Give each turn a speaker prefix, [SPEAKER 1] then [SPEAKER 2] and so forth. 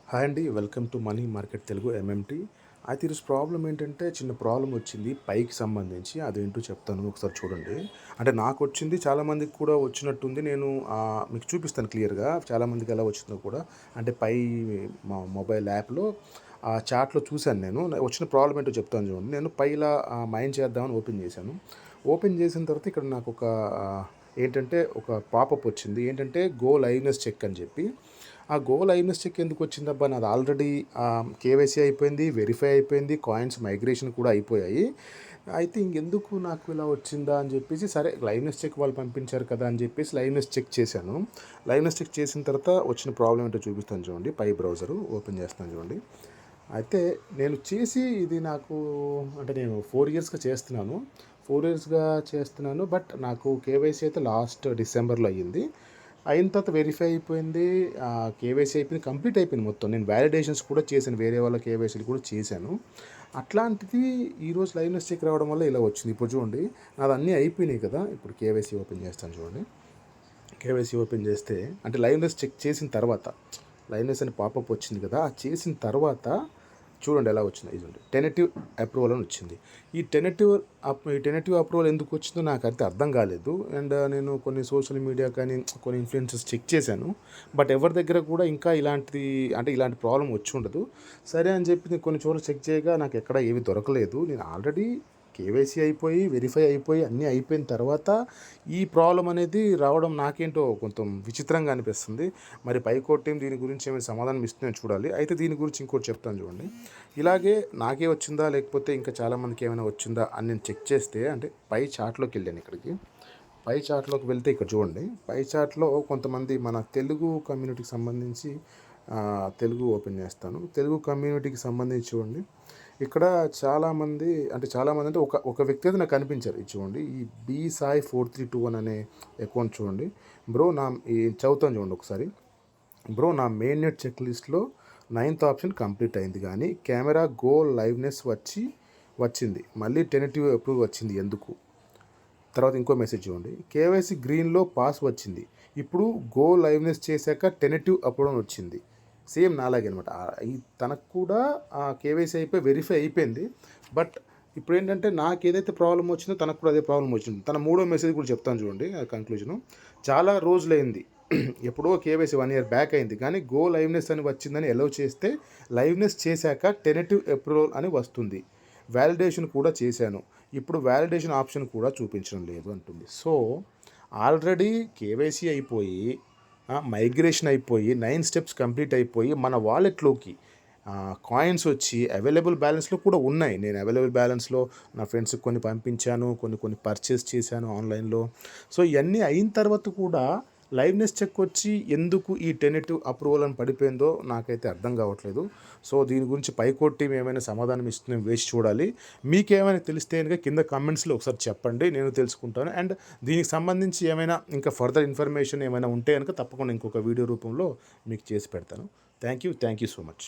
[SPEAKER 1] Hi అండి, welcome to money market Telugu MMT. అయితే ఈరోజు ప్రాబ్లం ఏంటంటే చిన్న ప్రాబ్లం వచ్చింది పైకి సంబంధించి. అదేంటో చెప్తాను, ఒకసారి చూడండి. అంటే నాకు వచ్చింది, చాలామందికి కూడా వచ్చినట్టుంది. నేను మీకు చూపిస్తాను క్లియర్గా చాలామందికి ఎలా వచ్చిందో కూడా. అంటే పై మా మొబైల్ యాప్లో ఆ చాట్లో చూశాను. నేను వచ్చిన ప్రాబ్లం ఏంటో చెప్తాను చూడండి. నేను పై ఇలా మైండ్ చేద్దామని ఓపెన్ చేశాను. ఓపెన్ చేసిన తర్వాత ఇక్కడ నాకు ఏంటంటే ఒక పాపప్ వచ్చింది. ఏంటంటే గో లైవ్నెస్ చెక్ అని చెప్పి. ఆ గో లైవ్నెస్ చెక్ ఎందుకు వచ్చిందబ్బా, నాది ఆల్రెడీ కేవైసీ అయిపోయింది, వెరిఫై అయిపోయింది, కాయిన్స్ మైగ్రేషన్ కూడా అయిపోయాయి. అయితే ఇంకెందుకు నాకు ఇలా వచ్చిందా అని చెప్పేసి, సరే లైవ్నెస్ చెక్ వాళ్ళు పంపించారు కదా అని చెప్పేసి లైవ్నెస్ చెక్ చేశాను. లైవ్నెస్ చెక్ చేసిన తర్వాత వచ్చిన ప్రాబ్లం ఏంటో చూపిస్తాను చూడండి. పై బ్రౌజరు ఓపెన్ చేస్తాను చూడండి. అయితే నేను చేసి ఇది నాకు అంటే నేను 4 ఇయర్స్గా చేస్తున్నాను. 4 ఇయర్స్గా చేస్తున్నాను. బట్ నాకు కేవైసీ అయితే లాస్ట్ డిసెంబర్లో అయ్యింది. అయిన తర్వాత వెరిఫై అయిపోయింది, కేవైసీ అయిపోయింది, కంప్లీట్ అయిపోయింది మొత్తం. నేను వ్యాలిడేషన్స్ కూడా చేశాను, వేరే వాళ్ళ కేవైసీలు కూడా చేశాను. అట్లాంటిది ఈరోజు లైవ్నెస్ చెక్ రావడం వల్ల ఇలా వచ్చింది. ఇప్పుడు చూడండి, నాది అన్నీ అయిపోయినాయి కదా. ఇప్పుడు కేవైసీ ఓపెన్ చేస్తాను చూడండి. కేవైసీ ఓపెన్ చేస్తే అంటే లైవ్నెస్ చెక్ చేసిన తర్వాత లైవ్నెస్ అని పాపప్ వచ్చింది కదా, ఆ చేసిన తర్వాత చూడండి ఎలా వచ్చింది. ఇదండి టెనటివ్ అప్రూవల్ అని వచ్చింది. ఈ టెనటివ్ అప్రూవల్ ఎందుకు వచ్చిందో నాకు అయితే అర్థం కాలేదు. అండ్ నేను కొన్ని సోషల్ మీడియా కానీ కొన్ని ఇన్ఫ్లుయెన్సెస్ చెక్ చేశాను. బట్ ఎవరి దగ్గర కూడా ఇంకా ఇలాంటి ప్రాబ్లం వచ్చి ఉండదు. సరే అని చెప్పి నేను కొన్ని చోట్ల చెక్ చేయగా నాకు ఎక్కడ ఏవి దొరకలేదు. నేను ఆల్రెడీ కేవైసీ అయిపోయి వెరిఫై అయిపోయి అన్నీ అయిపోయిన తర్వాత ఈ ప్రాబ్లం అనేది రావడం నాకేంటో కొంచెం విచిత్రంగా అనిపిస్తుంది. మరి పైకోర్టు టీం దీని గురించి ఏమైనా సమాధానం ఇస్తుందో చూడాలి. అయితే దీని గురించి ఇంకోటి చెప్తాను చూడండి. ఇలాగే నాకే వచ్చిందా లేకపోతే ఇంకా చాలామందికి ఏమైనా వచ్చిందా అని నేను చెక్ చేస్తే, అంటే పై చాట్లోకి వెళ్ళాను. ఇక్కడికి పై చాట్లోకి వెళ్తే ఇక్కడ చూడండి, పై చాట్లో కొంతమంది మన తెలుగు కమ్యూనిటీకి సంబంధించి తెలుగు ఓపెన్ చేస్తాను. తెలుగు కమ్యూనిటీకి సంబంధించి చూడండి, ఇక్కడ చాలామంది అంటే ఒక వ్యక్తి అయితే నాకు కనిపించారు. ఇది చూడండి, ఈ బి సాయి 4321 అనే అకౌంట్ చూడండి. బ్రో చదువుతాను చూడండి ఒకసారి. బ్రో, నా మెయిన్ నెట్ చెక్ లిస్ట్లో 9th ఆప్షన్ కంప్లీట్ అయింది, కానీ కెమెరా గో లైవ్నెస్ వచ్చింది, మళ్ళీ టెనటివ్ అప్రూవ్ వచ్చింది ఎందుకు? తర్వాత ఇంకో మెసేజ్ చూడండి, కేవైసీ గ్రీన్లో పాస్ వచ్చింది, ఇప్పుడు గో లైవ్నెస్ చేశాక టెనటివ్ అప్రూవ్ వచ్చింది. సేమ్ నాలాగే అనమాట. తనకు కూడా కేవైసీ అయిపోయి వెరిఫై అయిపోయింది. బట్ ఇప్పుడు ఏంటంటే నాకు ఏదైతే ప్రాబ్లం వచ్చిందో తనకు కూడా అదే ప్రాబ్లం వచ్చింది. తన మూడో మెసేజ్ కూడా చెప్తాను చూడండి. ఆ కంక్లూజను చాలా రోజులైంది, ఎప్పుడో కేవైసీ 1 year బ్యాక్ అయింది, కానీ గో లైవ్నెస్ అని వచ్చిందని అలౌ చేస్తే లైవ్నెస్ చేశాక టెనటివ్ అప్రూవల్ అని వస్తుంది. వ్యాలిడేషన్ కూడా చేశాను, ఇప్పుడు వ్యాలిడేషన్ ఆప్షన్ కూడా చూపించడం లేదు అంటుంది. సో ఆల్రెడీ కేవైసీ అయిపోయి మైగ్రేషన్ అయిపోయి 9 స్టెప్స్ కంప్లీట్ అయిపోయి మన వాలెట్లోకి కాయిన్స్ వచ్చి అవైలబుల్ బ్యాలెన్స్లో కూడా ఉన్నాయి. నేను అవైలబుల్ బ్యాలెన్స్లో నా ఫ్రెండ్స్కి కొన్ని పంపించాను, కొన్ని పర్చేస్ చేశాను ఆన్లైన్లో. సో ఇవన్నీ అయిన తర్వాత కూడా లైవ్నెస్ చెక్ వచ్చి ఎందుకు ఈ టెనటివ్ అప్రూవల్ అని పడిపోయిందో నాకైతే అర్థం కావట్లేదు. సో దీని గురించి పైకోర్టు టీం ఏమైనా సమాధానం ఇస్తుందో వేసి చూడాలి. మీకేమైనా తెలిస్తే కనుక కింద కామెంట్స్లో ఒకసారి చెప్పండి, నేను తెలుసుకుంటాను. అండ్ దీనికి సంబంధించి ఏమైనా ఇంకా ఫర్దర్ ఇన్ఫర్మేషన్ ఏమైనా ఉంటే కనుక తప్పకుండా ఇంకొక వీడియో రూపంలో మీకు చేసి పెడతాను. Thank you so much.